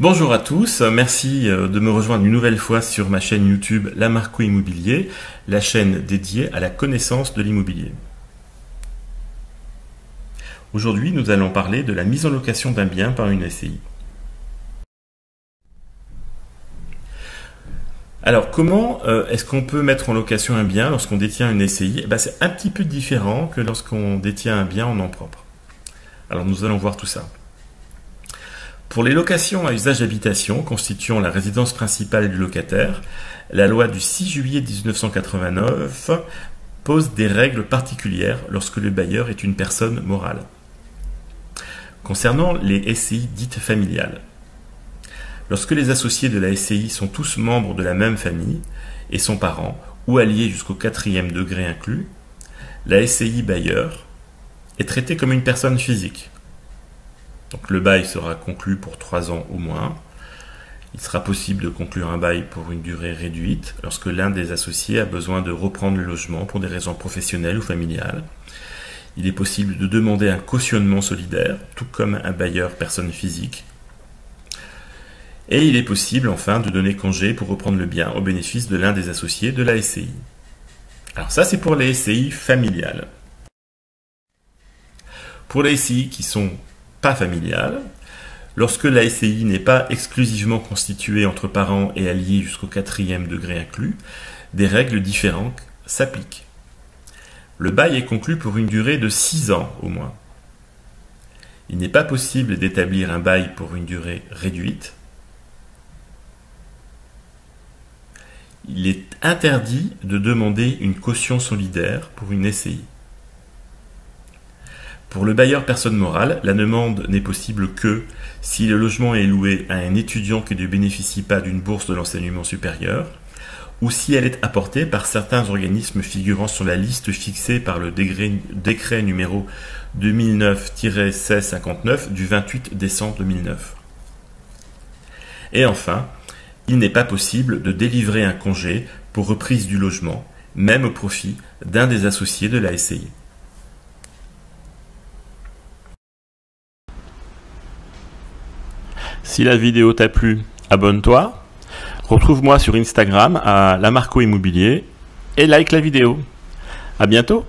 Bonjour à tous, merci de me rejoindre une nouvelle fois sur ma chaîne YouTube La Marco Immobilier, la chaîne dédiée à la connaissance de l'immobilier. Aujourd'hui, nous allons parler de la mise en location d'un bien par une SCI. Alors, comment est-ce qu'on peut mettre en location un bien lorsqu'on détient une SCI? C'est un petit peu différent que lorsqu'on détient un bien en nom propre. Alors, nous allons voir tout ça. Pour les locations à usage d'habitation constituant la résidence principale du locataire, la loi du 6 juillet 1989 pose des règles particulières lorsque le bailleur est une personne morale. Concernant les SCI dites familiales, lorsque les associés de la SCI sont tous membres de la même famille et sont parents ou alliés jusqu'au 4e degré inclus, la SCI bailleur est traitée comme une personne physique. Donc le bail sera conclu pour 3 ans au moins. Il sera possible de conclure un bail pour une durée réduite lorsque l'un des associés a besoin de reprendre le logement pour des raisons professionnelles ou familiales. Il est possible de demander un cautionnement solidaire, tout comme un bailleur personne physique. Et il est possible enfin de donner congé pour reprendre le bien au bénéfice de l'un des associés de la SCI. Alors ça c'est pour les SCI familiales. Pour les SCI qui sont pas familiale, lorsque la SCI n'est pas exclusivement constituée entre parents et alliés jusqu'au 4e degré inclus, des règles différentes s'appliquent. Le bail est conclu pour une durée de 6 ans au moins. Il n'est pas possible d'établir un bail pour une durée réduite. Il est interdit de demander une caution solidaire pour une SCI. Pour le bailleur personne morale, la demande n'est possible que si le logement est loué à un étudiant qui ne bénéficie pas d'une bourse de l'enseignement supérieur, ou si elle est apportée par certains organismes figurant sur la liste fixée par le décret numéro 2009-1659 du 28 décembre 2009. Et enfin, il n'est pas possible de délivrer un congé pour reprise du logement, même au profit d'un des associés de la SCI. Si la vidéo t'a plu, abonne-toi, retrouve-moi sur Instagram à La Marco Immobilier et like la vidéo. À bientôt!